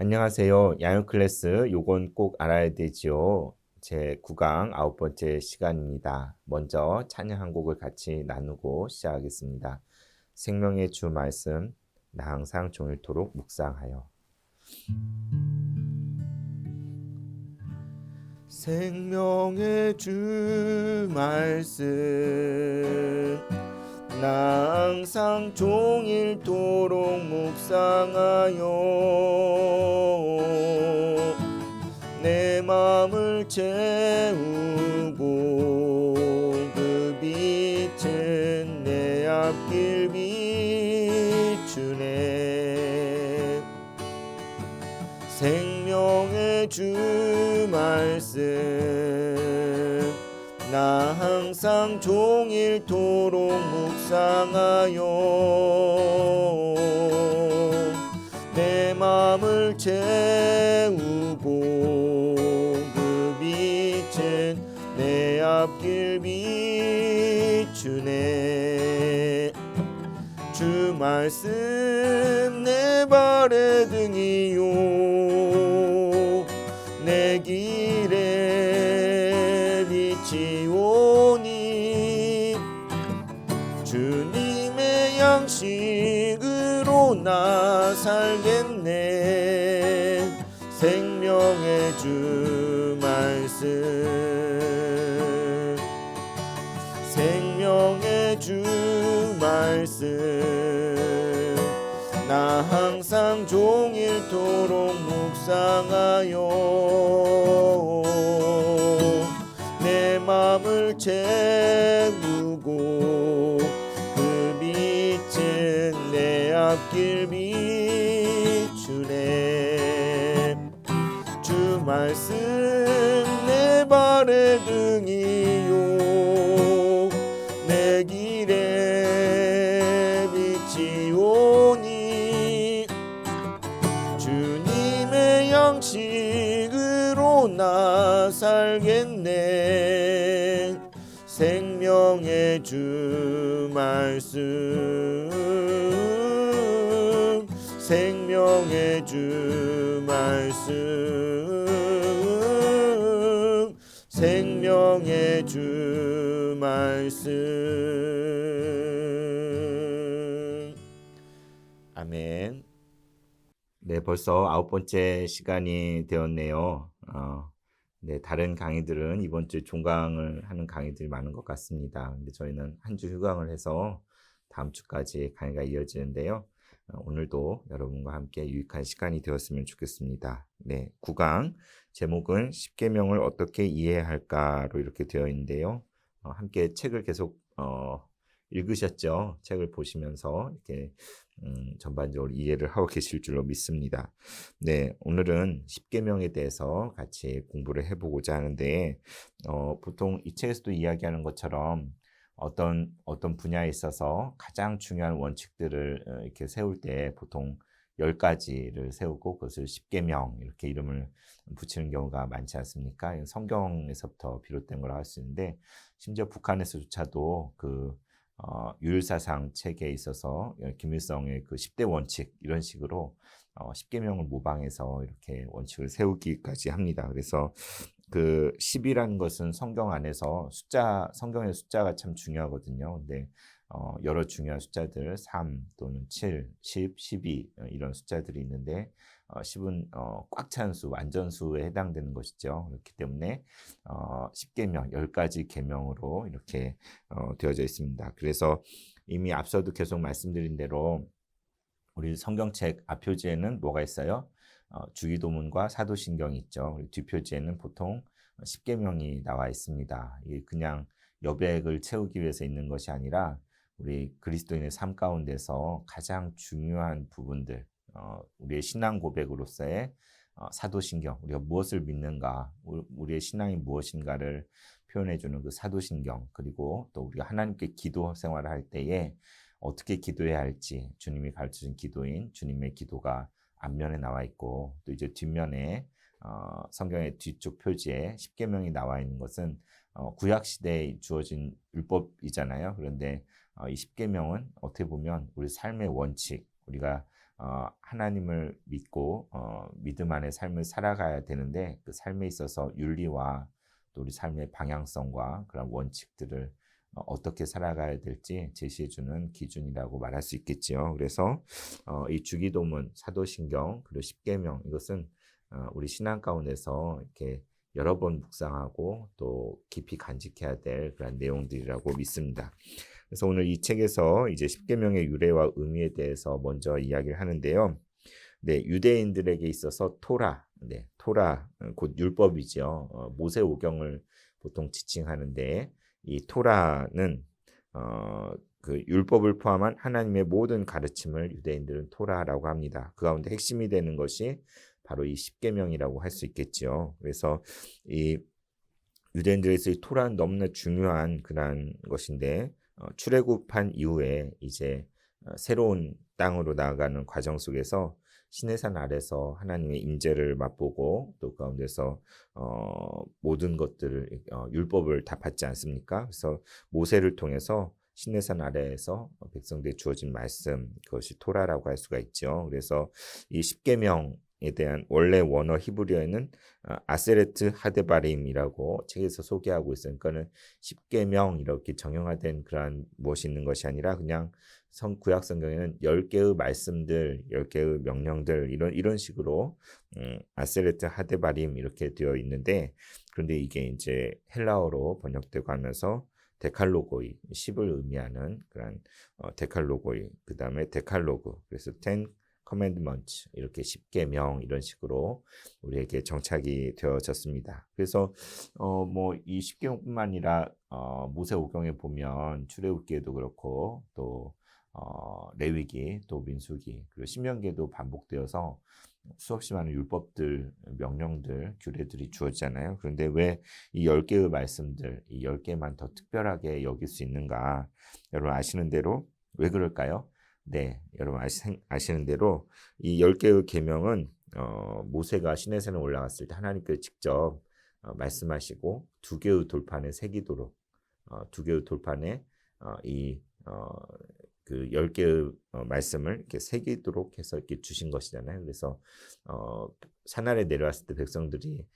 안녕하세요. 야요 클래스 요건 꼭 알아야 되지요. 제 9강 9번째 시간입니다. 먼저 찬양 한 곡을 같이 나누고 시작하겠습니다. 생명의 주 말씀 나 항상 종일토록 묵상하여. 생명의 주 말씀 나 항상 종일토록 묵상하여 내 마음을 채우고 그 빛은 내 앞길 비추네. 생명의 주 말씀 나 항상 종일토록 묵상하여 내 마음을 채우고 그 빛은 내 앞길 비추네. 주 말씀 내 발의 등이요 내 길에 빛이오니 주님의 양식으로 나 살겠네. 생명의 주 말씀 생명의 주 말씀 나 항상 종일토록 묵상하여 내 마음을 채우고 그 빛은 내 앞길 비추네. 주 말씀 내 발의 등이요 내 길에 빛이오니 주님의 양식으로 나 살겠네. 생명의 주 말씀 생명의 주 말씀 생명의 주 말씀. 아멘. 네, 벌써 9번째 시간이 되었네요. 네, 다른 강의들은 이번 주에 종강을 하는 강의들이 많은 것 같습니다. 근데 저희는 한 주 휴강을 해서 다음 주까지 강의가 이어지는데요. 오늘도 여러분과 함께 유익한 시간이 되었으면 좋겠습니다. 네, 9강 제목은 십계명을 어떻게 이해해야 할까로 이렇게 되어 있는데요. 함께 책을 계속 읽으셨죠? 책을 보시면서 이렇게 전반적으로 이해를 하고 계실 줄로 믿습니다. 네, 오늘은 십계명에 대해서 같이 공부를 해보고자 하는데 보통 이 책에서도 이야기하는 것처럼 어떤 분야에 있어서 가장 중요한 원칙들을 이렇게 세울 때 보통 10가지를 세우고 그것을 십계명 이렇게 이름을 붙이는 경우가 많지 않습니까? 성경에서부터 비롯된 거라 할 수 있는데 심지어 북한에서조차도 그 유일사상 책에 있어서 김일성의 그 10대 원칙 이런 식으로 10계명을 모방해서 이렇게 원칙을 세우기까지 합니다. 그래서 그 10이라는 것은 성경 안에서 성경의 숫자가 참 중요하거든요. 근데 여러 중요한 숫자들 3 또는 7, 10, 12 이런 숫자들이 있는데 10은 꽉 찬 수, 완전수에 해당되는 것이죠. 그렇기 때문에 10계명, 10가지 계명으로 이렇게 되어져 있습니다. 그래서 이미 앞서도 계속 말씀드린 대로 우리 성경책 앞표지에는 뭐가 있어요? 주기도문과 사도신경이 있죠. 그리고 뒷표지에는 보통 십계명이 나와 있습니다. 이게 그냥 여백을 채우기 위해서 있는 것이 아니라 우리 그리스도인의 삶 가운데서 가장 중요한 부분들, 우리의 신앙 고백으로서의 사도신경, 우리가 무엇을 믿는가, 우리의 신앙이 무엇인가를 표현해주는 그 사도신경, 그리고 또 우리가 하나님께 기도 생활을 할 때에 어떻게 기도해야 할지 주님이 가르쳐준 기도인 주님의 기도가 앞면에 나와 있고, 또 이제 뒷면에 성경의 뒤쪽 표지에 십계명이 나와 있는 것은 구약 시대에 주어진 율법이잖아요. 그런데 이 십계명은 어떻게 보면 우리 삶의 원칙, 우리가 하나님을 믿고 믿음 안에 삶을 살아가야 되는데 그 삶에 있어서 윤리와 또 우리 삶의 방향성과 그런 원칙들을 어떻게 살아가야 될지 제시해주는 기준이라고 말할 수 있겠지요. 그래서 이 주기도문, 사도신경, 그리고 십계명 이것은 우리 신앙 가운데서 이렇게 여러 번 묵상하고 또 깊이 간직해야 될 그런 내용들이라고 믿습니다. 그래서 오늘 이 책에서 이제 십계명의 유래와 의미에 대해서 먼저 이야기를 하는데요. 네, 유대인들에게 있어서 토라, 네, 토라 곧 율법이죠. 모세 오경을 보통 지칭하는데 이 토라는 그 율법을 포함한 하나님의 모든 가르침을 유대인들은 토라라고 합니다. 그 가운데 핵심이 되는 것이 바로 이 십계명이라고 할 수 있겠지요. 그래서 이 유대인들에서 이 토라는 너무나 중요한 그런 것인데 출애굽한 이후에 이제 새로운 땅으로 나아가는 과정 속에서 시내산 아래서 하나님의 임재를 맛보고 또 가운데서 모든 것들을 율법을 다 받지 않습니까? 그래서 모세를 통해서 시내산 아래에서 백성들에 주어진 말씀 그것이 토라라고 할 수가 있죠. 그래서 이 십계명에 대한 원래 원어 히브리어에는 아세레트 하데바림이라고 책에서 소개하고 있어요. 그러니까는 십계명 이렇게 정형화된 그러한 무엇이 있는 것이 아니라 그냥 구약 성경에는 10개의 말씀들, 10개의 명령들 이런 식으로 아세레트 하데바림 이렇게 되어 있는데 그런데 이게 이제 헬라어로 번역되고 하면서 데칼로고이 10을 의미하는 그런 데칼로고이 그다음에 데칼로그 그래서 10 commandments 이렇게 10계명 이런 식으로 우리에게 정착이 되어졌습니다. 그래서 뭐 이 10계명뿐만 아니라 모세오경에 보면 출애굽기에도 그렇고 또 레위기 또 민수기 그리고 신명기에도 반복되어서 수없이 많은 율법들, 명령들, 규례들이 주어지잖아요. 그런데 왜 이 10개의 말씀들, 이 10개만 더 특별하게 여길 수 있는가? 여러분 아시는 대로 왜 그럴까요? 네, 여러분 아시는 대로 이 10개의 계명은 모세가 시내산에 올라갔을 때 하나님께서 직접 말씀하시고 두 개의 돌판에 새기도록 두 개의 돌판에 이 그 10개의 말씀을 이렇게 새기도록 해서 이렇게 주신 것이잖아요. 그래서 산 아래 내려왔을 때 백성들이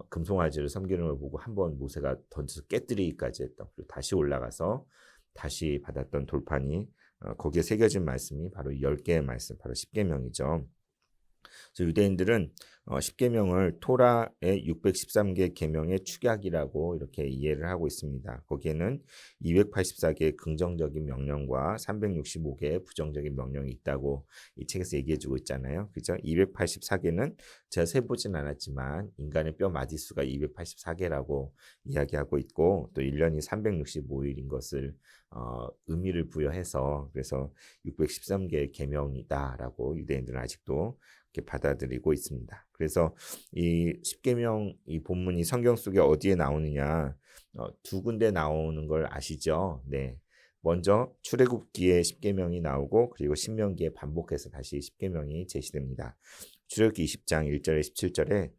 금송아지를 섬기는 걸 보고 한번 모세가 던져서 깨뜨리기까지 했던 그리고 다시 올라가서 다시 받았던 돌판이 거기에 새겨진 말씀이 바로 10개의 말씀, 바로 십계명이죠. 그래서 유대인들은 십계명을 토라의 613개 계명의 축약이라고 이렇게 이해를 하고 있습니다. 거기에는 284개의 긍정적인 명령과 365개의 부정적인 명령이 있다고 이 책에서 얘기해주고 있잖아요. 그죠? 284개는 제가 세보진 않았지만 인간의 뼈 마디수가 284개라고 이야기하고 있고 또 1년이 365일인 것을 의미를 부여해서 그래서 613개의 계명이다라고 유대인들은 아직도 이렇게 받아들이고 있습니다. 그래서 이 십계명 이 본문이 성경 속에 어디에 나오느냐 두 군데 나오는 걸 아시죠? 네. 먼저 출애굽기에 십계명이 나오고 그리고 신명기에 반복해서 다시 십계명이 제시됩니다. 출애굽기 20장 1절에 17절에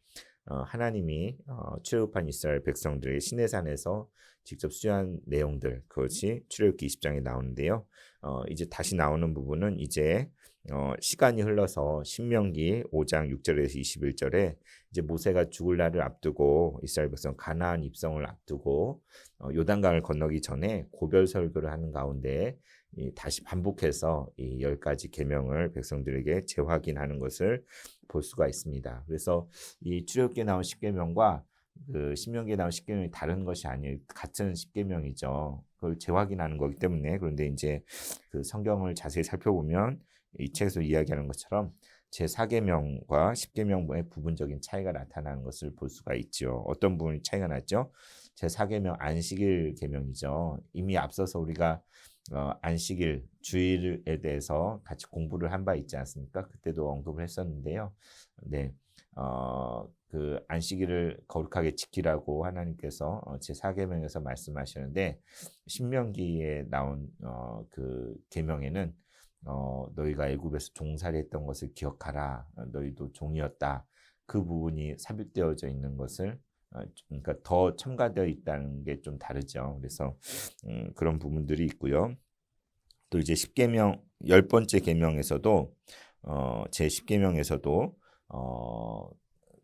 하나님이 출애굽한 이스라엘 백성들에게 시내산에서 직접 수여한 내용들 그것이 출애굽기 20장에 나오는데요. 이제 다시 나오는 부분은 이제 시간이 흘러서 신명기 5장 6절에서 21절에 이제 모세가 죽을 날을 앞두고 이스라엘 백성 가나안 입성을 앞두고 요단강을 건너기 전에 고별 설교를 하는 가운데 다시 반복해서 이 10가지 계명을 백성들에게 재확인하는 것을 볼 수가 있습니다. 그래서 이 출애굽기에 나온 십계명과 그 신명기에 나온 십계명이 다른 것이 아니에요. 같은 십계명이죠. 그걸 재확인하는 거기 때문에 그런데 이제 그 성경을 자세히 살펴보면 이 책에서 이야기하는 것처럼 제4계명과 십계명의 부분적인 차이가 나타나는 것을 볼 수가 있죠. 어떤 부분이 차이가 났죠? 제4계명 안식일 계명이죠. 이미 앞서서 우리가 안식일 주일에 대해서 같이 공부를 한 바 있지 않습니까? 그때도 언급을 했었는데요. 네, 그 안식일을 거룩하게 지키라고 하나님께서 제4계명에서 말씀하시는데 신명기에 나온 그 계명에는 너희가 애굽에서 종살이했던 것을 기억하라. 너희도 종이었다. 그 부분이 삽입되어져 있는 것을 그러니까 더 첨가되어 있다는 게 좀 다르죠. 그래서 그런 부분들이 있고요. 또 이제 십계명 10번째 계명에서도 제 10계명에서도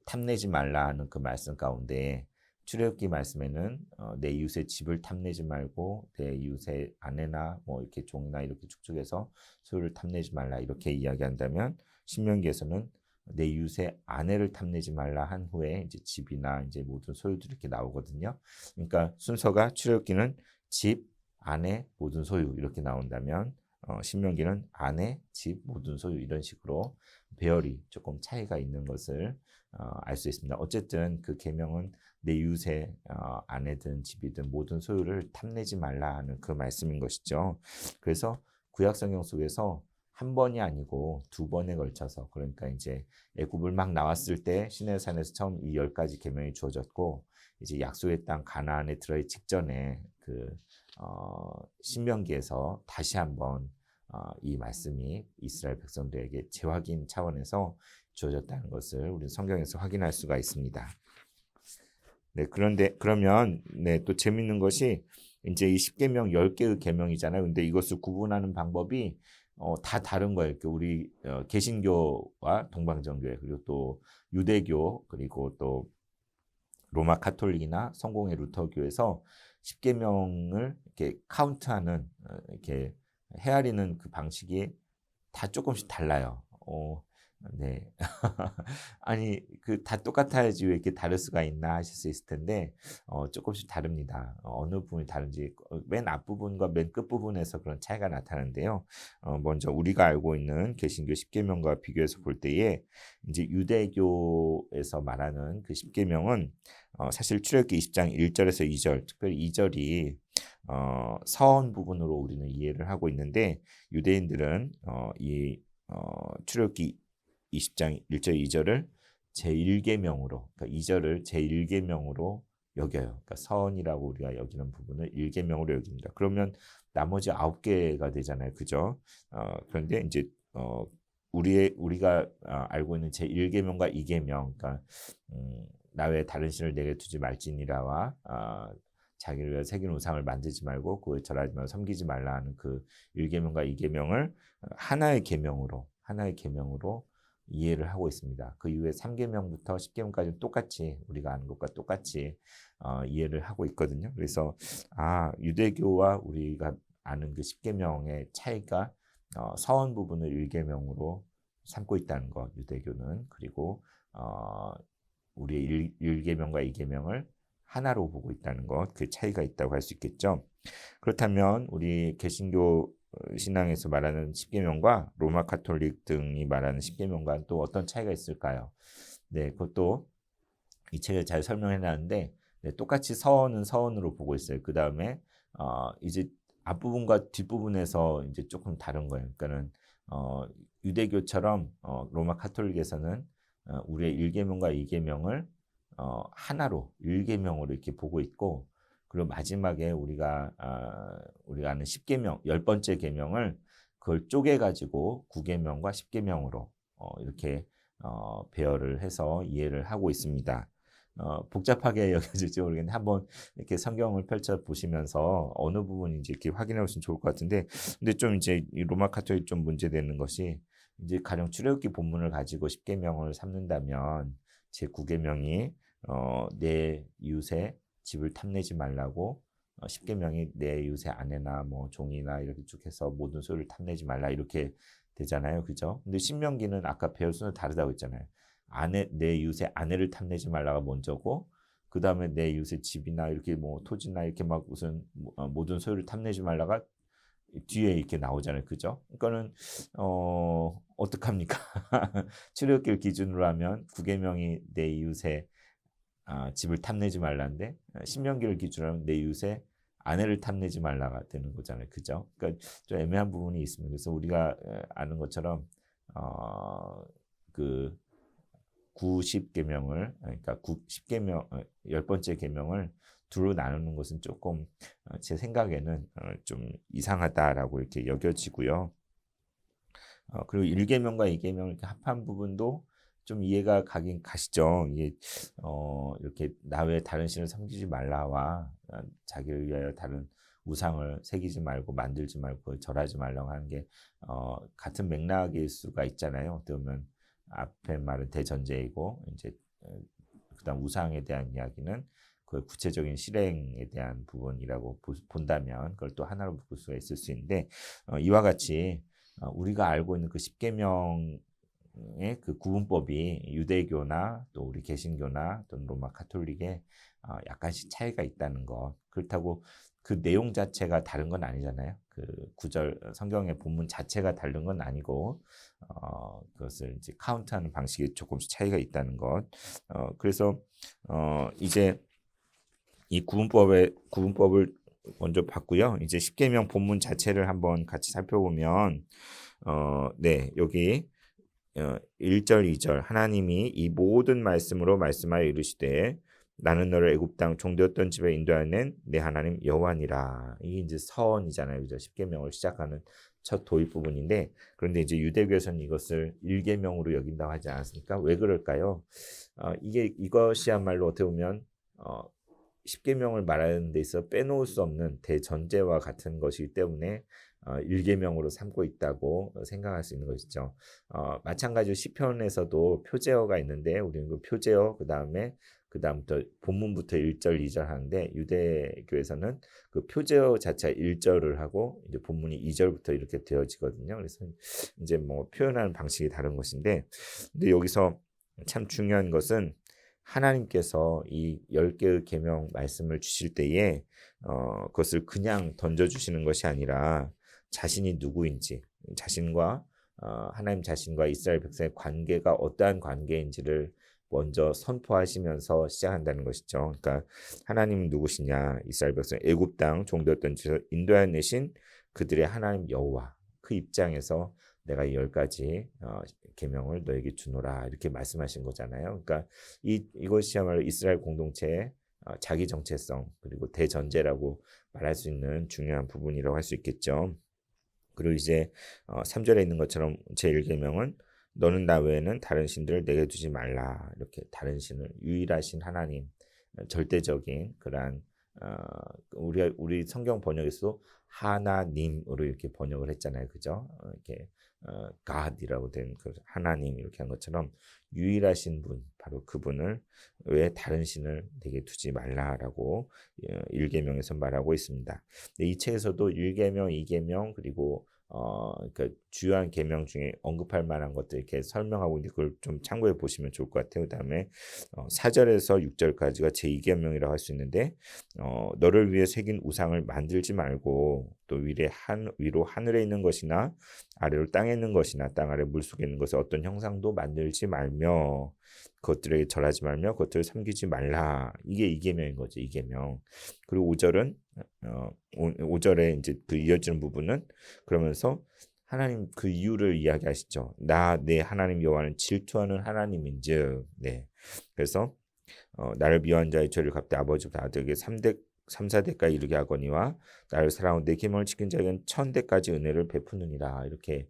탐내지 말라 하는 그 말씀 가운데 출애굽기 말씀에는 내 이웃의 집을 탐내지 말고 내 이웃의 아내나 뭐 이렇게 종이나 이렇게 축축해서 소유를 탐내지 말라 이렇게 이야기한다면 신명기에서는 내 이웃의 아내를 탐내지 말라 한 후에 이제 집이나 이제 모든 소유들이 이렇게 나오거든요. 그러니까 순서가 출애굽기는 집, 아내, 모든 소유 이렇게 나온다면 신명기는 아내, 집, 모든 소유 이런 식으로 배열이 조금 차이가 있는 것을 알 수 있습니다. 어쨌든 그 계명은 내 이웃의 아내든 집이든 모든 소유를 탐내지 말라 하는 그 말씀인 것이죠. 그래서 구약 성경 속에서 한 번이 아니고 두 번에 걸쳐서 그러니까 이제 애굽을 막 나왔을 때 시내산에서 처음 이 10가지 계명이 주어졌고 이제 약속의 땅 가나안에 들어가기 직전에 그 신명기에서 다시 한번 이 말씀이 이스라엘 백성들에게 재확인 차원에서 주어졌다는 것을 우리 성경에서 확인할 수가 있습니다. 네, 그런데 그러면 네, 또 재밌는 것이 이제 이 10계명 10개의 계명이잖아요. 근데 이것을 구분하는 방법이 다 다른 거예요. 우리 개신교와 동방정교회 그리고 또 유대교 그리고 또 로마 카톨릭이나 성공회 루터교에서 10계명을 이렇게 카운트하는 이렇게 헤아리는 그 방식이 다 조금씩 달라요. 네. 아니 그 다 똑같아야지 왜 이렇게 다를 수가 있나 하실 수 있을 텐데 조금씩 다릅니다. 어느 부분이 다른지 맨 앞부분과 맨 끝부분에서 그런 차이가 나타나는데요. 먼저 우리가 알고 있는 개신교 10계명과 비교해서 볼 때에 이제 유대교에서 말하는 그 10계명은 사실 출애굽기 20장 1절에서 2절, 특별히 2절이 서원 부분으로 우리는 이해를 하고 있는데 유대인들은 이 출애굽기 20장 1절 2절을 제1계명으로 그러니까 2절을 제1계명으로 여겨요. 그러니까 서원이라고 우리가 여기는 부분을 1계명으로 여깁니다. 그러면 나머지 9개가 되잖아요. 그죠? 그런데 이제 우리가 알고 있는 제1계명과 2계명 그러니까 나 외에 다른 신을 내게 두지 말지니라와 자기를 위해 새긴 우상을 만들지 말고 그에 절하지 말고 섬기지 말라 하는 그 1계명과 2계명을 하나의 계명으로 이해를 하고 있습니다. 그 이후에 3계명부터 10계명까지 똑같이 우리가 아는 것과 똑같이 이해를 하고 있거든요. 그래서 유대교와 우리가 아는 그 10계명의 차이가 서원 부분을 1계명으로 삼고 있다는 것, 유대교는. 그리고 우리의 1계명과 2계명을 하나로 보고 있다는 것, 그 차이가 있다고 할 수 있겠죠. 그렇다면 우리 개신교 신앙에서 말하는 10계명과 로마 카톨릭 등이 말하는 10계명과 또 어떤 차이가 있을까요? 네, 그것도 이 책에 잘 설명해 놨는데 네, 똑같이 서원은 서원으로 보고 있어요. 그 다음에 이제 앞부분과 뒷부분에서 이제 조금 다른 거예요. 그러니까는 유대교처럼 로마 카톨릭에서는 우리의 1계명과 2계명을 하나로 1계명으로 이렇게 보고 있고 그리고 마지막에 우리가 아는 10계명, 10번째 계명을 그걸 쪼개 가지고 9계명과 10계명으로 이렇게 배열을 해서 이해를 하고 있습니다. 복잡하게 여겨질지 모르겠는데 한번 이렇게 성경을 펼쳐 보시면서 어느 부분인지 이렇게 확인해 보시면 좋을 것 같은데 근데 좀 이제 이 로마 카톨릭 좀 문제되는 것이 이제 가령 출애굽기 본문을 가지고 10계명을 삼는다면 제 9계명이 내 이웃의 집을 탐내지 말라고 10계명이 내 이웃의 아내나 뭐 종이나 이렇게 쭉 해서 모든 소유를 탐내지 말라 이렇게 되잖아요. 그죠? 근데 신명기는 아까 배열 순서 다르다고 했잖아요. 내 이웃의 아내를 탐내지 말라가 먼저고 그 다음에 내 이웃의 집이나 이렇게 뭐 토지나 이렇게 막 무슨 모든 소유를 탐내지 말라가 뒤에 이렇게 나오잖아요. 그죠? 그러니까는 어떡합니까? 출애굽기를 기준으로 하면 9계명이 내 이웃의 집을 탐내지 말라인데 신명기를 기준으로 하면 내 이웃의 아내를 탐내지 말라가 되는 거잖아요. 그죠? 그러니까 좀 애매한 부분이 있습니다. 그래서 우리가 아는 것처럼 그 90계명을 그러니까 10계명 10번째 계명을 둘로 나누는 것은 조금 제 생각에는 좀 이상하다라고 이렇게 여겨지고요. 그리고 1계명과 2계명을 이렇게 합한 부분도 좀 이해가 가긴 가시죠. 이게 이렇게 나 외에 다른 신을 섬기지 말라와 자기를 위하여 다른 우상을 새기지 말고 만들지 말고 절하지 말라고 하는 게 같은 맥락일 수가 있잖아요. 어떻게 보면 앞에 말은 대전제이고 이제 그다음 우상에 대한 이야기는 그 구체적인 실행에 대한 부분이라고 본다면 그걸 또 하나로 묶을 수가 있을 수 있는데 이와 같이 우리가 알고 있는 그 십계명의 그 구분법이 유대교나 또 우리 개신교나 또는 로마 가톨릭에 약간씩 차이가 있다는 것. 그렇다고 그 내용 자체가 다른 건 아니잖아요. 그 구절 성경의 본문 자체가 다른 건 아니고 그것을 이제 카운트하는 방식이 조금씩 차이가 있다는 것. 그래서 이제 이 구분법을 먼저 봤고요. 이제 십계명 본문 자체를 한번 같이 살펴보면 네, 여기 1절, 2절 하나님이 이 모든 말씀으로 말씀하여 이르시되 나는 너를 애굽 땅 종되었던 집에 인도하는 내 하나님 여호와니라. 이게 이제 서언이잖아요. 그죠? 십계명을 시작하는 첫 도입 부분인데 그런데 이제 유대교에서는 이것을 일계명으로 여긴다고 하지 않았습니까? 왜 그럴까요? 이것이야말로 어떻게 보면 십계명을 말하는 데 있어 빼놓을 수 없는 대전제와 같은 것이기 때문에 일계명으로 삼고 있다고 생각할 수 있는 것이죠. 마찬가지로 시편에서도 표제어가 있는데 우리는 그 표제어 그다음부터 본문부터 1절, 2절 하는데 유대교에서는 그 표제어 자체가 1절을 하고 이제 본문이 2절부터 이렇게 되어지거든요. 그래서 이제 뭐 표현하는 방식이 다른 것인데 근데 여기서 참 중요한 것은 하나님께서 이 10개의 계명 말씀을 주실 때에 그것을 그냥 던져주시는 것이 아니라 자신이 누구인지 자신과 하나님 자신과 이스라엘 백성의 관계가 어떠한 관계인지를 먼저 선포하시면서 시작한다는 것이죠. 그러니까 하나님은 누구시냐? 이스라엘 백성 애굽 땅 종되었던 지에서 인도하여 내신 그들의 하나님 여호와 그 입장에서 내가 이 10가지 계명을 너에게 주노라 이렇게 말씀하신 거잖아요. 그러니까 이것이야말로 이스라엘 공동체의 자기 정체성 그리고 대전제라고 말할 수 있는 중요한 부분이라고 할 수 있겠죠. 그리고 이제 3절에 있는 것처럼 제1계명은 너는 나 외에는 다른 신들을 내게 두지 말라. 이렇게 다른 신을 유일하신 하나님 절대적인 그러한 우리 성경 번역에서도 하나님으로 이렇게 번역을 했잖아요. 그죠? 이렇게 God이라고 된 그 하나님 이렇게 한 것처럼 유일하신 분 바로 그분을 왜 다른 신을 내게 두지 말라라고 1계명에서 말하고 있습니다. 이 책에서도 1계명, 2계명 그리고 그러니까 주요한 계명 중에 언급할 만한 것들 이렇게 설명하고 있는데 그걸 좀 참고해 보시면 좋을 것 같아요. 그다음에 4절에서 6절까지가 제2계명이라고 할 수 있는데 너를 위해 새긴 우상을 만들지 말고 또 위로 하늘에 있는 것이나 아래로 땅에 있는 것이나 땅 아래 물속에 있는 것을 어떤 형상도 만들지 말며 그것들에게 절하지 말며 그것들을 섬기지 말라. 이게 2계명인 거죠. 2계명. 그리고 5절은 5절에 이제 그 이어지는 부분은 그러면서 하나님 그 이유를 이야기하시죠. 내 하나님 여호와는 질투하는 하나님인즉. 네. 그래서 나를 미워한 자의 죄를 갚되 아버지보다 아들에게 3,4대까지 이르게 하거니와 나를 사랑하고 내 계명을 지킨 자에게는 1,000대까지 은혜를 베푸느니라. 이렇게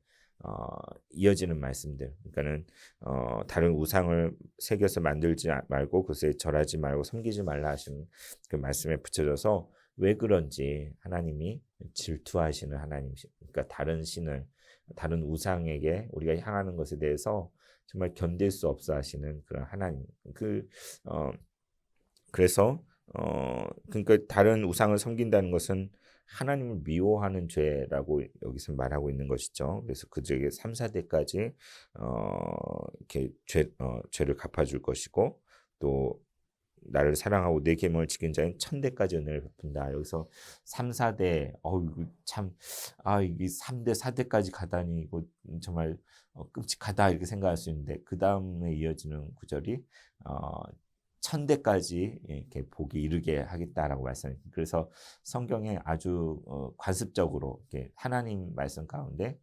이어지는 말씀들. 그러니까는 다른 우상을 새겨서 만들지 말고 그것에 절하지 말고 섬기지 말라 하신 그 말씀에 붙여져서 왜 그런지 하나님이 질투하시는 하나님, 그러니까 다른 우상에게 우리가 향하는 것에 대해서 정말 견딜 수 없어 하시는 그런 하나님. 그래서 그러니까 다른 우상을 섬긴다는 것은 하나님을 미워하는 죄라고 여기서 말하고 있는 것이죠. 그래서 그들에게 3, 4대까지 이렇게 죄를 갚아줄 것이고 또 나를 사랑하고 내 계명을 지킨 자는 1,000대까지 은혜를 베푼다. 여기서 3, 4대 이거 참 이게 3대, 4대까지 가다니 이거 정말 끔찍하다 이렇게 생각할 수 있는데 그 다음에 이어지는 구절이 1,000대까지 이렇게 복이 이르게 하겠다라고 말씀합니다. 그래서 성경에 아주 관습적으로 이렇게 하나님 말씀 가운데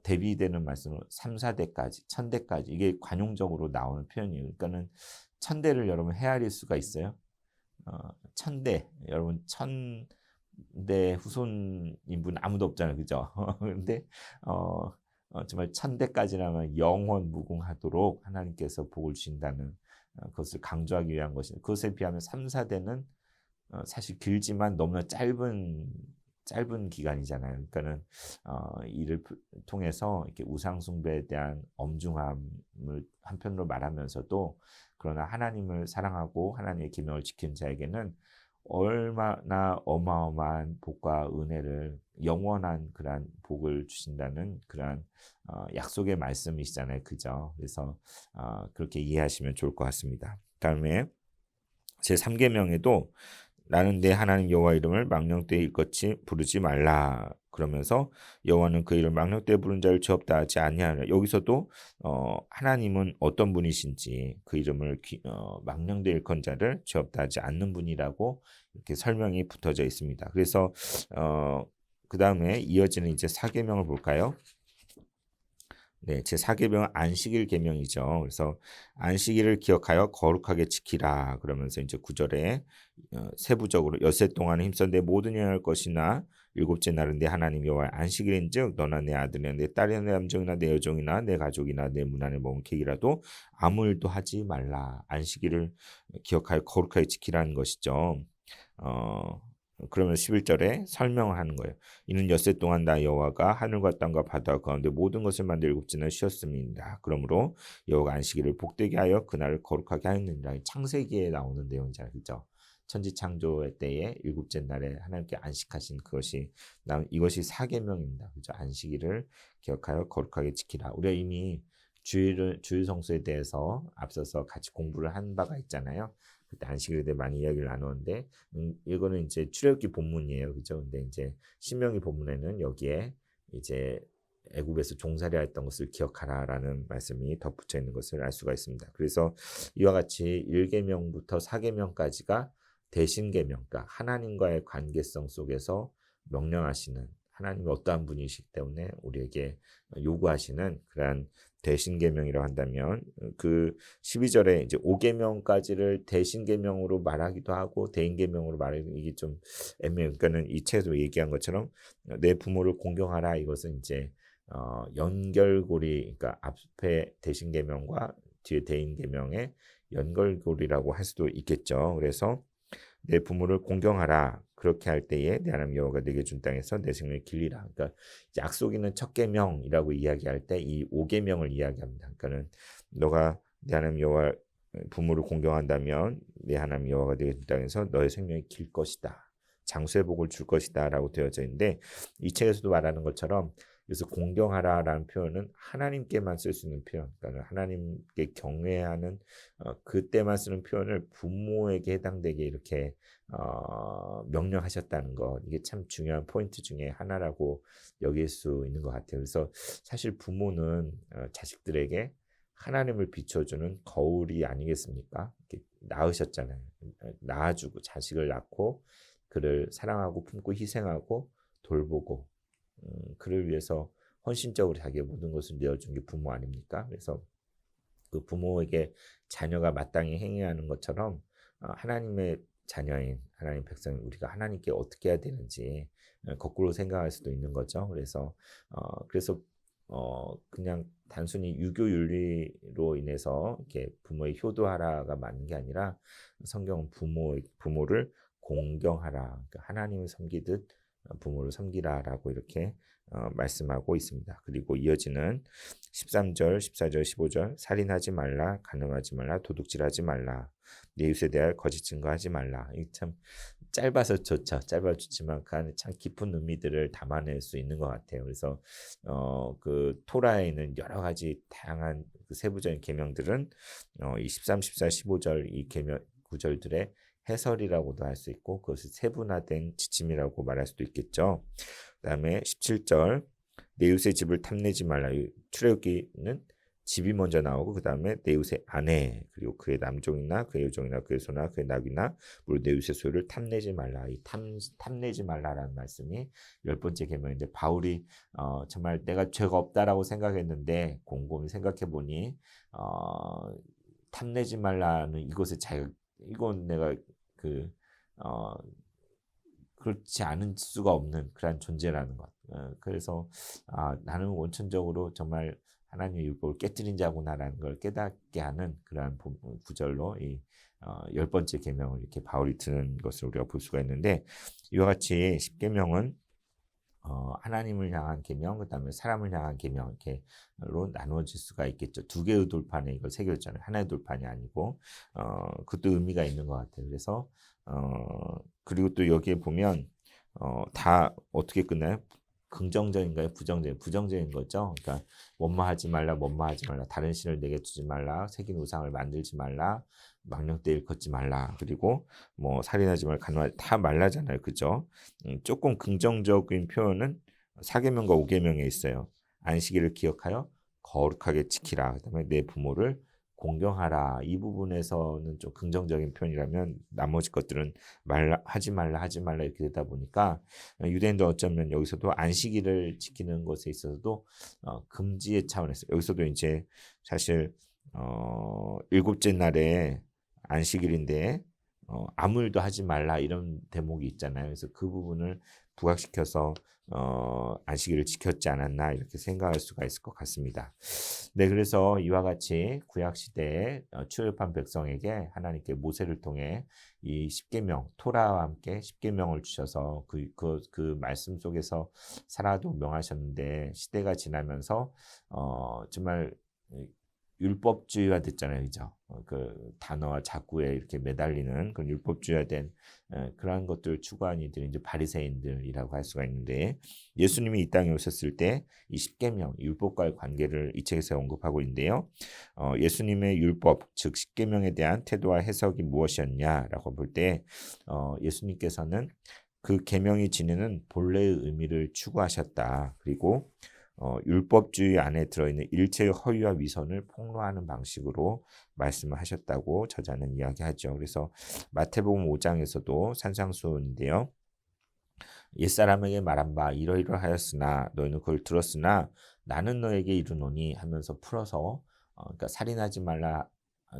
대비되는 말씀으로 3, 4대까지, 1,000대까지 이게 관용적으로 나오는 표현이에요. 그러니까는 1,000대를 여러분 헤아릴 수가 있어요. 1,000대 여러분 1,000대 후손인 분 아무도 없잖아요, 그죠? 그런데 정말 1,000대까지라면 영원 무궁하도록 하나님께서 복을 주신다는 그것을 강조하기 위한 것입니다. 그것에 비하면 3, 4대는 사실 길지만 너무나 짧은 짧은 기간이잖아요. 그러니까는 이를 통해서 이렇게 우상 숭배에 대한 엄중함을 한편으로 말하면서도 그러나 하나님을 사랑하고 하나님의 계명을 지키는 자에게는 얼마나 어마어마한 복과 은혜를 영원한 그러한 복을 주신다는 그러한 약속의 말씀이시잖아요. 그죠? 그래서 그렇게 이해하시면 좋을 것 같습니다. 다음에 제3계명에도 나는 내 하나님 여호와 이름을 망령되이 일컫이 부르지 말라. 그러면서 여호와는 그 이름 망령되이 부른 자를 죄없다 하지 아니하라. 여기서도 하나님은 어떤 분이신지 그 이름을 망령되이 일컫은 자를 죄없다 하지 않는 분이라고 이렇게 설명이 붙어져 있습니다. 그래서 그 다음에 이어지는 이제 4계명을 볼까요? 네, 제4계명은 안식일 계명이죠. 그래서 안식일을 기억하여 거룩하게 지키라. 그러면서 이제 9절에 세부적으로 엿새 동안 힘써 내 모든 일을 할 것이나 일곱째 날은 내 하나님 여호와의 안식일인즉 너나 내 아들이나 내 딸이나 내 남종이나 내 여종이나 내 가족이나 내 문 안에 머문 객이라도 아무 일도 하지 말라. 안식일을 기억하여 거룩하게 지키라는 것이죠. 그러면 11절에 설명을 하는 거예요. 이는 엿새 동안 나 여호와가 하늘과 땅과 바다 가운데 모든 것을 만들 일곱째 날 쉬었음이니라. 그러므로 여호와가 안식일을 복되게 하여 그날을 거룩하게 하였느니라. 창세기에 나오는 내용이잖아요. 그죠? 천지 창조의 때에 일곱째 날에 하나님께 안식하신 그것이 이것이 4계명입니다. 그죠? 안식일을 기억하여 거룩하게 지키라. 우리가 이미 주일 성수에 대해서 앞서서 같이 공부를 한 바가 있잖아요. 그때 안식일에 대해 많이 이야기를 나누었는데 이거는 이제 출애굽기 본문이에요. 그죠? 근데 이제 신명기 본문에는 여기에 이제 애굽에서 종살이했던 것을 기억하라라는 말씀이 덧붙여 있는 것을 알 수가 있습니다. 그래서 이와 같이 1계명부터 4계명까지가 대신계명, 그러니까 하나님과의 관계성 속에서 명령하시는 하나님이 어떠한 분이시기 때문에 우리에게 요구하시는 그러한 대신계명이라고 한다면 그 12절에 이제 5계명까지를 대신계명으로 말하기도 하고 대인계명으로 말하기 이게 좀 애매해요. 그러니까는 이 책에서 얘기한 것처럼 내 부모를 공경하라 이것은 이제 연결고리 그러니까 앞에 대신계명과 뒤에 대인계명의 연결고리라고 할 수도 있겠죠. 그래서 내 부모를 공경하라. 그렇게 할 때에 내 하나님 여호와가 내게 준 땅에서 내 생명을 길리라. 그러니까 약속 있는 첫 계명이라고 이야기할 때 이 5계명을 이야기합니다. 그러니까는 너가 내 하나님 여호와 부모를 공경한다면 내 하나님 여호와가 내게 준 땅에서 너의 생명이 길 것이다. 장수의 복을 줄 것이다라고 되어져 있는데 이 책에서도 말하는 것처럼 그래서 공경하라라는 표현은 하나님께만 쓸 수 있는 표현, 그러니까 하나님께 경외하는 그때만 쓰는 표현을 부모에게 해당되게 이렇게 명령하셨다는 것, 이게 참 중요한 포인트 중에 하나라고 여길 수 있는 것 같아요. 그래서 사실 부모는 자식들에게 하나님을 비춰주는 거울이 아니겠습니까? 이렇게 낳으셨잖아요. 낳아주고 자식을 낳고 그를 사랑하고 품고 희생하고 돌보고 그를 위해서 헌신적으로 자기의 모든 것을 내어준 게 부모 아닙니까? 그래서 그 부모에게 자녀가 마땅히 행해야 하는 것처럼 하나님의 자녀인 하나님 백성 우리가 하나님께 어떻게 해야 되는지 거꾸로 생각할 수도 있는 거죠. 그래서 그냥 단순히 유교 윤리로 인해서 이렇게 부모의 효도하라가 맞는 게 아니라 성경은 부모를 공경하라, 그러니까 하나님을 섬기듯 부모를 섬기라라고 이렇게 말씀하고 있습니다. 그리고 이어지는 13절, 14절, 15절 살인하지 말라, 간음하지 말라, 도둑질하지 말라, 내 이웃에 대하여 거짓 증거하지 말라. 이 참 짧아서 좋죠. 짧아 좋지만 그 안에 참 깊은 의미들을 담아낼 수 있는 것 같아요. 그래서 그 토라에 있는 여러 가지 다양한 그 세부적인 계명들은 이 13, 14, 15절 이 계명 구절들의 해설이라고도 할 수 있고 그것을 세분화된 지침이라고 말할 수도 있겠죠. 그다음에 17절 내 이웃의 집을 탐내지 말라. 출애굽기는 집이 먼저 나오고 그 다음에 내 이웃의 아내 그리고 그의 남종이나 그의 여종이나 그의 소나 그의 낙이나 물론 내 이웃의 소유를 탐내지 말라. 이 탐내지 말라라는 말씀이 10번째 계명인데 바울이 정말 내가 죄가 없다라고 생각했는데 곰곰이 생각해 보니 탐내지 말라는 이것의 이건 내가 그렇지 않을 수가 없는 그런 존재라는 것. 그래서 나는 원천적으로 정말 하나님의 율법을 깨뜨린 자구나라는 걸 깨닫게 하는 그러한 구절로 이 10번째 계명을 이렇게 바울이 드는 것을 우리가 볼 수가 있는데 이와 같이 10계명은 하나님을 향한 계명, 그다음에 사람을 향한 계명 이렇게로 나누어질 수가 있겠죠. 두 개의 돌판에 이걸 새겼잖아요. 하나의 돌판이 아니고 그것도 의미가 있는 것 같아요. 그래서 그리고 또 여기에 보면 다 어떻게 끝나요? 긍정적인가요? 부정적인 거죠. 그러니까 원망하지 말라, 원망하지 말라, 다른 신을 내게 두지 말라, 새긴 우상을 만들지 말라, 망령되 일컫지 말라, 그리고 뭐 살인하지 말라, 간음하지 다 말라잖아요, 그죠? 조금 긍정적인 표현은 4계명과 5계명에 있어요. 안식일을 기억하여 거룩하게 지키라. 그다음에 내 부모를 공경하라. 이 부분에서는 좀 긍정적인 표현이라면 나머지 것들은 하지 말라 이렇게 되다 보니까 유대인도 어쩌면 여기서도 안식일을 지키는 것에 있어서도 금지의 차원에서 여기서도 이제 사실 일곱째 날에 안식일인데 아무 일도 하지 말라 이런 대목이 있잖아요. 그래서 그 부분을 부각시켜서 안식일을 지켰지 않았나 이렇게 생각할 수가 있을 것 같습니다. 네, 그래서 이와 같이 구약 시대에 출애굽한 백성에게 하나님께 모세를 통해 이 십계명 토라와 함께 십계명을 주셔서 그 말씀 속에서 살아도 명하셨는데 시대가 지나면서 정말 율법주의화 됐잖아요, 그죠? 그 단어와 자구에 이렇게 매달리는 그런 율법주의화된 그러한 것들을 추구한 이들이 이제 바리새인들이라고 할 수가 있는데 예수님이 이 땅에 오셨을 때 이 십계명 율법과의 관계를 이 책에서 언급하고 있는데요. 예수님의 율법 즉 십계명에 대한 태도와 해석이 무엇이었냐라고 볼 때 예수님께서는 그 계명이 지니는 본래의 의미를 추구하셨다. 그리고 율법주의 안에 들어있는 일체의 허위와 위선을 폭로하는 방식으로 말씀을 하셨다고 저자는 이야기하죠. 그래서 마태복음 5장에서도 산상수훈인데요. 옛사람에게 말한 바 이러이러하였으나 너희는 그걸 들었으나 나는 너에게 이르노니 하면서 풀어서 그러니까 살인하지 말라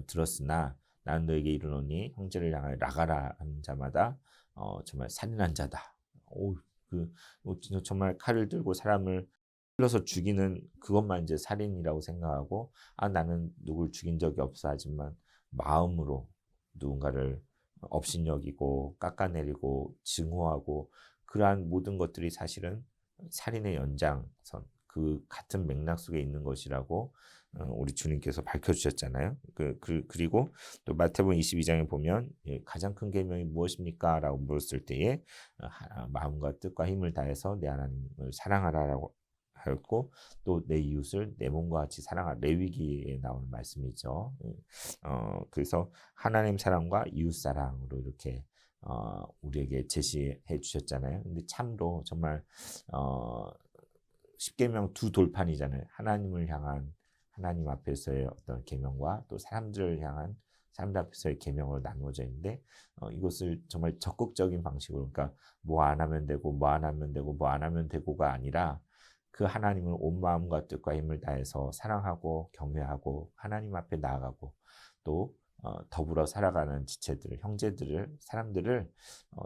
들었으나 나는 너에게 이르노니 형제를 향하여 나가라 하는 자마다 정말 살인한 자다. 진짜 정말 칼을 들고 사람을 찔러서 죽이는 그것만 이제 살인이라고 생각하고 나는 누굴 죽인 적이 없어 하지만 마음으로 누군가를 업신여기고 깎아내리고 증오하고 그러한 모든 것들이 사실은 살인의 연장선 그 같은 맥락 속에 있는 것이라고 우리 주님께서 밝혀주셨잖아요. 그리고 또 마태복음 22장에 보면 가장 큰 계명이 무엇입니까? 라고 물었을 때에 마음과 뜻과 힘을 다해서 내 하나님을 사랑하라라고 하였고 또 내 이웃을 내 몸과 같이 사랑하라 레위기에 나오는 말씀이죠. 그래서 하나님 사랑과 이웃 사랑으로 이렇게 우리에게 제시해 주셨잖아요. 근데 참으로 정말 십계명 두 돌판이잖아요. 하나님을 향한 하나님 앞에서의 어떤 계명과 또 사람들을 향한 사람들 앞에서의 계명으로 나누어져 있는데 이것을 정말 적극적인 방식으로 그러니까 뭐 안 하면 되고 뭐 안 하면 되고 뭐 안 하면 되고가 아니라 그 하나님을 온 마음과 뜻과 힘을 다해서 사랑하고 경외하고 하나님 앞에 나아가고 또 더불어 살아가는 지체들, 형제들을 사람들을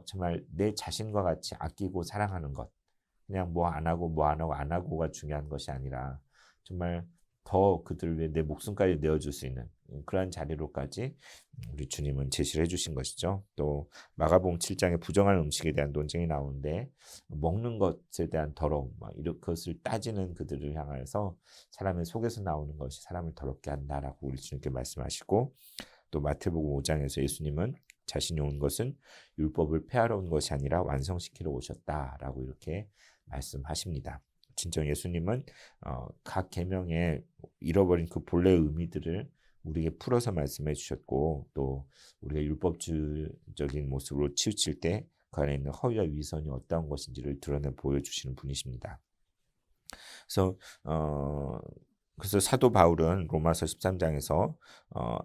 정말 내 자신과 같이 아끼고 사랑하는 것. 그냥 뭐 안 하고 뭐 안 하고 안 하고가 중요한 것이 아니라 정말 더 그들을 위해 내 목숨까지 내어줄 수 있는 그러한 자리로까지 우리 주님은 제시를 해주신 것이죠. 또 마가복음 7장에 부정한 음식에 대한 논쟁이 나오는데 먹는 것에 대한 더러움, 이런 것을 따지는 그들을 향해서 사람의 속에서 나오는 것이 사람을 더럽게 한다라고 우리 주님께 말씀하시고 또 마태복음 5장에서 예수님은 자신이 온 것은 율법을 폐하러 온 것이 아니라 완성시키러 오셨다라고 이렇게 말씀하십니다. 진정 예수님은 각 계명에 잃어버린 그 본래의 의미들을 우리에게 풀어서 말씀해 주셨고 또 우리가 율법주의적인 모습으로 치우칠 때 그 안에 있는 허위와 위선이 어떤 것인지를 드러내 보여주시는 분이십니다. 그래서 사도 바울은 로마서 13장에서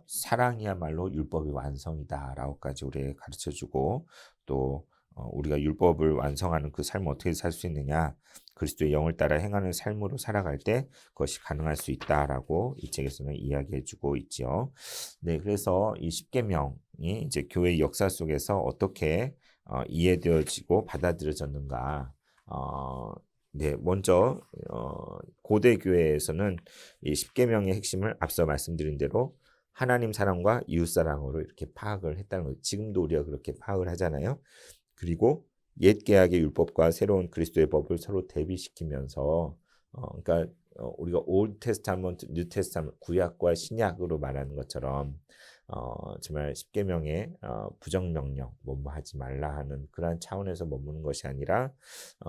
사랑이야말로 율법의 완성이다라고까지 우리에게 가르쳐주고 또 우리가 율법을 완성하는 그 삶을 어떻게 살 수 있느냐 그리스도의 영을 따라 행하는 삶으로 살아갈 때 그것이 가능할 수 있다라고 이 책에서는 이야기해주고 있지요. 네, 그래서 이 십계명이 이제 교회의 역사 속에서 어떻게 이해되어지고 받아들여졌는가. 네, 먼저 고대 교회에서는 이 십계명의 핵심을 앞서 말씀드린 대로 하나님 사랑과 이웃 사랑으로 이렇게 파악을 했다는 거예요. 지금도 우리가 그렇게 파악을 하잖아요. 그리고 옛 계약의 율법과 새로운 그리스도의 법을 서로 대비시키면서 그러니까 우리가 올드 테스타먼트, 뉴 테스타먼트, 구약과 신약으로 말하는 것처럼 정말 십계명의 부정명령, 뭐뭐 하지 말라 하는 그러한 차원에서 머무는 것이 아니라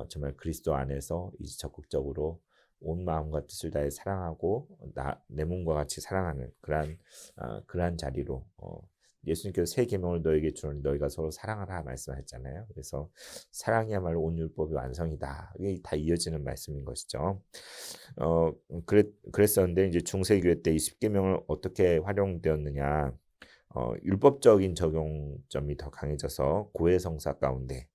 정말 그리스도 안에서 이제 적극적으로 온 마음과 뜻을 다해 사랑하고 내 몸과 같이 사랑하는 그러한 자리로 예수님께서 새 계명을 너에게 주노니 너희가 서로 사랑하라 말씀하셨잖아요. 그래서 사랑이야말로 온 율법의 완성이다. 이게 다 이어지는 말씀인 것이죠. 그랬었는데 이제 중세교회 때 이 십계명을 어떻게 활용되었느냐? 율법적인 적용점이 더 강해져서 고해성사 가운데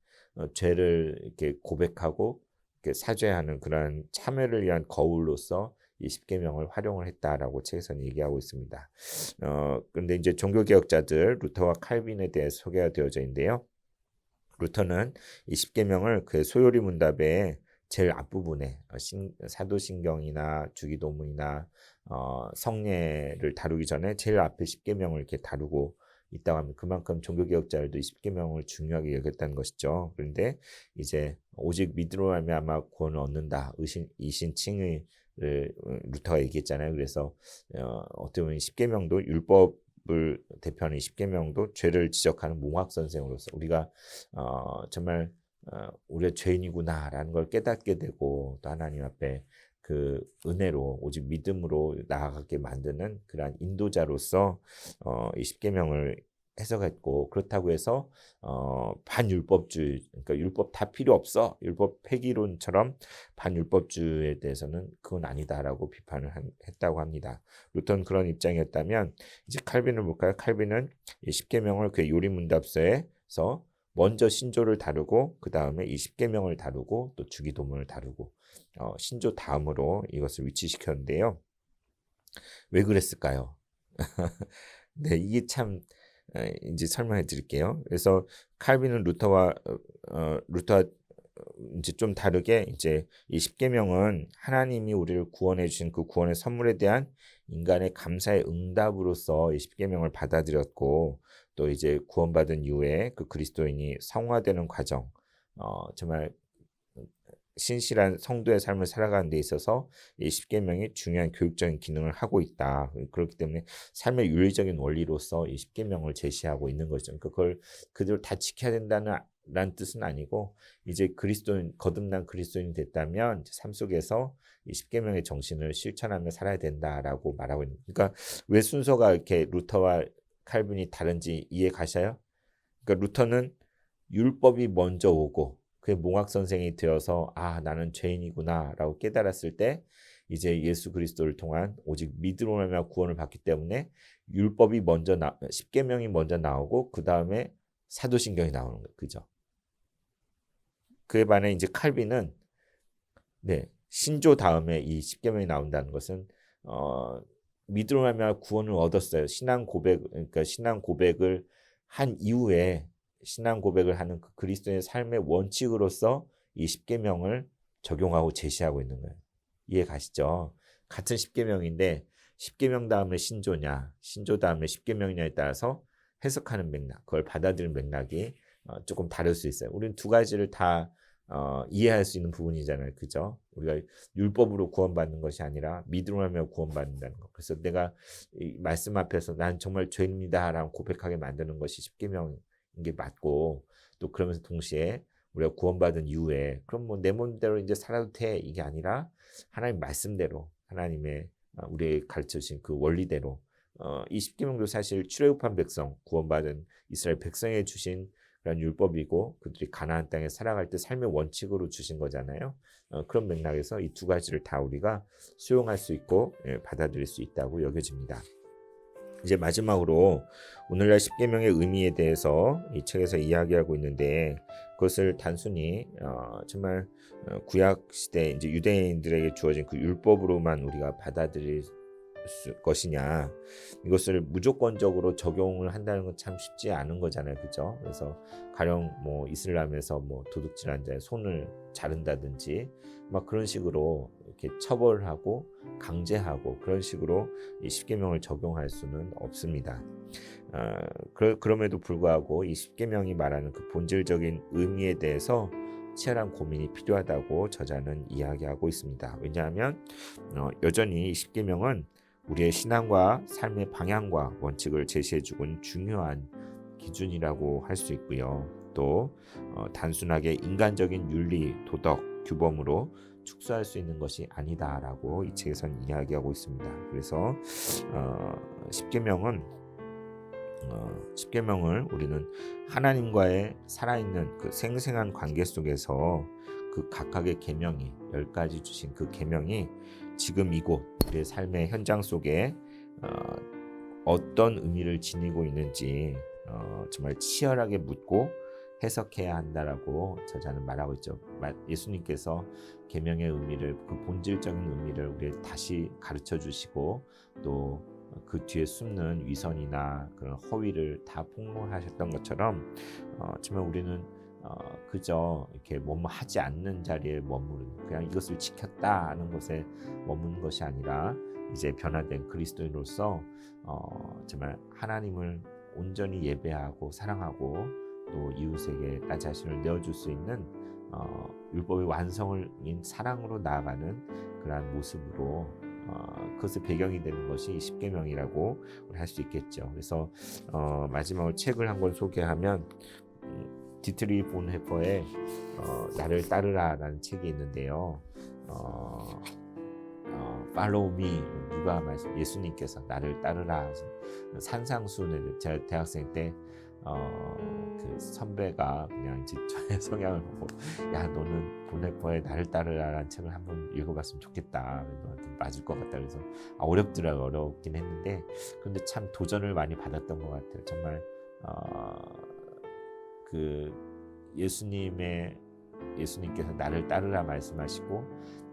죄를 이렇게 고백하고 이렇게 사죄하는 그런 참회를 위한 거울로서 이 십계명을 활용을 했다라고 책에서는 얘기하고 있습니다. 그런데 이제 종교개혁자들 루터와 칼빈에 대해 소개가 되어져 있는데요. 루터는 이 십계명을 그 소요리 문답의 제일 앞부분에 사도신경이나 주기도문이나 성례를 다루기 전에 제일 앞에 십계명을 이렇게 다루고 있다고 하면 그만큼 종교개혁자들도 이 십계명을 중요하게 여겼다는 것이죠. 그런데 이제 오직 믿음으로 말미암아 구원을 얻는다. 이신칭의를 루터가 얘기했잖아요. 그래서 어떻게 보면 십계명도 율법을 대표하는 십계명도 죄를 지적하는 몽학 선생으로서 우리가 정말 우리가 죄인이구나라는 걸 깨닫게 되고 또 하나님 앞에 그 은혜로 오직 믿음으로 나아가게 만드는 그러한 인도자로서 이 십계명을 해석했고 그렇다고 해서 반율법주의 그러니까 율법 다 필요 없어 율법 폐기론처럼 반율법주의에 대해서는 그건 아니다라고 비판을 했다고 합니다. 루터는 그런 입장이었다면 이제 칼빈을 볼까요? 칼빈은 이 십계명을 그 요리문답서에서 먼저 신조를 다루고 그 다음에 이 십계명을 다루고 또 주기도문을 다루고 신조 다음으로 이것을 위치시켰는데요. 왜 그랬을까요? 네, 이게 참 이제 설명해 드릴게요. 그래서 칼빈은 루터와 이제 좀 다르게 이제 이 십계명은 하나님이 우리를 구원해 주신 그 구원의 선물에 대한 인간의 감사의 응답으로서 이 십계명을 받아들였고 또 이제 구원받은 이후에 그 그리스도인이 성화되는 과정 정말 신실한 성도의 삶을 살아가는 데 있어서 이 십계명이 중요한 교육적인 기능을 하고 있다. 그렇기 때문에 삶의 윤리적인 원리로서 이 십계명을 제시하고 있는 거죠. 그러니까 그걸 그대로 다 지켜야 된다는 뜻은 아니고 이제 거듭난 그리스도인이 됐다면 삶 속에서 이 십계명의 정신을 실천하며 살아야 된다라고 말하고 있는. 그러니까 왜 순서가 이렇게 루터와 칼빈이 다른지 이해 가셔요? 그러니까 루터는 율법이 먼저 오고 그의 몽학 선생이 되어서 나는 죄인이구나라고 깨달았을 때 이제 예수 그리스도를 통한 오직 믿음으로 말미암아 구원을 받기 때문에 율법이 먼저 십계명이 먼저 나오고 그 다음에 사도신경이 나오는 거예요. 그죠? 그에 반해 이제 칼빈은 신조 다음에 이 십계명이 나온다는 것은 믿음으로 말미암아 구원을 얻었어요. 그러니까 신앙 고백을 한 이후에 신앙 고백을 하는 그 그리스도의 삶의 원칙으로서 이 십계명을 적용하고 제시하고 있는 거예요. 이해 가시죠? 같은 십계명인데 십계명 다음에 신조냐, 신조 다음에 십계명이냐에 따라서 해석하는 맥락, 그걸 받아들이는 맥락이 조금 다를 수 있어요. 우리는 두 가지를 다 이해할 수 있는 부분이잖아요. 그죠? 우리가 율법으로 구원받는 것이 아니라 믿음으로 하며 구원받는다는 것. 그래서 내가 이 말씀 앞에서 난 정말 죄인입니다 라고 고백하게 만드는 것이 십계명인 게 맞고 또 그러면서 동시에 우리가 구원받은 이후에 그럼 뭐 내 몸대로 이제 살아도 돼 이게 아니라 하나님 말씀대로 하나님의 우리에게 가르쳐주신 그 원리대로 이 십계명도 사실 출애굽한 백성 구원받은 이스라엘 백성에 주신 그런 율법이고 그들이 가나안 땅에 살아갈 때 삶의 원칙으로 주신 거잖아요. 그런 맥락에서 이 두 가지를 다 우리가 수용할 수 있고 받아들일 수 있다고 여겨집니다. 이제 마지막으로 오늘날 십계명의 의미에 대해서 이 책에서 이야기하고 있는데 그것을 단순히 정말 구약 시대 이제 유대인들에게 주어진 그 율법으로만 우리가 받아들일 것이냐, 이것을 무조건적으로 적용을 한다는 건 참 쉽지 않은 거잖아요, 그죠? 그래서 가령 뭐 이슬람에서 뭐 도둑질한 자의 손을 자른다든지 막 그런 식으로 이렇게 처벌하고 강제하고 그런 식으로 이 십계명을 적용할 수는 없습니다. 그럼에도 불구하고 이 십계명이 말하는 그 본질적인 의미에 대해서 치열한 고민이 필요하다고 저자는 이야기하고 있습니다. 왜냐하면 여전히 이 십계명은 우리의 신앙과 삶의 방향과 원칙을 제시해주는 중요한 기준이라고 할 수 있고요. 또 단순하게 인간적인 윤리, 도덕, 규범으로 축소할 수 있는 것이 아니다라고 이 책에서는 이야기하고 있습니다. 그래서 십계명을 우리는 하나님과의 살아있는 그 생생한 관계 속에서 그 각각의 계명이 10가지 주신 그 계명이 지금 이곳 우리의 삶의 현장 속에 어떤 의미를 지니고 있는지 정말 치열하게 묻고 해석해야 한다라고 저자는 말하고 있죠. 예수님께서 계명의 의미를, 그 본질적인 의미를 우리에게 다시 가르쳐 주시고 또 그 뒤에 숨는 위선이나 그런 허위를 다 폭로하셨던 것처럼 정말 우리는 그저 이렇게 뭐뭐 하지 않는 자리에 머무르는, 그냥 이것을 지켰다 하는 것에 머무는 것이 아니라 이제 변화된 그리스도인으로서 정말 하나님을 온전히 예배하고 사랑하고 또 이웃에게 나 자신을 내어줄 수 있는 율법의 완성을 인 사랑으로 나아가는 그러한 모습으로 그것의 배경이 되는 것이 십계명이라고 할 수 있겠죠. 그래서 마지막으로 책을 한 권 소개하면 디트리 본헤퍼의 나를 따르라라는 책이 있는데요. Follow me, 누가 말씀, 예수님께서 나를 따르라. 산상수훈에 제가 대학생 때 그 선배가 그냥 이제 저의 성향을 보고 야 너는 본헤퍼의 나를 따르라라는 책을 한번 읽어봤으면 좋겠다, 너한테 맞을 것 같다. 그래서 어렵더라고요. 어렵긴 했는데 근데 참 도전을 많이 받았던 것 같아요. 정말 그 예수님께서 나를 따르라 말씀하시고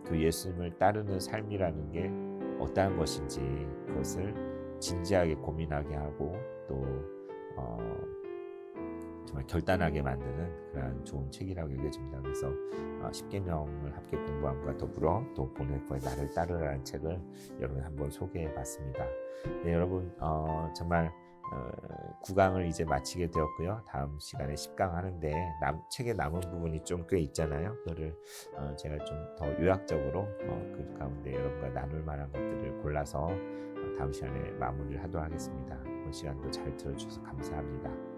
그 예수님을 따르는 삶이라는 게 어떠한 것인지 그것을 진지하게 고민하게 하고 또 정말 결단하게 만드는 그런 좋은 책이라고 여겨집니다. 그래서 십계명을 함께 공부함과 더불어 또 본헤퍼의 나를 따르라는 책을 여러분 한번 소개해봤습니다. 네, 여러분 정말 9강을 이제 마치게 되었고요. 다음 시간에 10강 하는데 책에 남은 부분이 좀 꽤 있잖아요. 그거를 제가 좀 더 요약적으로 그 가운데 여러분과 나눌 만한 것들을 골라서 다음 시간에 마무리를 하도록 하겠습니다. 이번 시간도 잘 들어주셔서 감사합니다.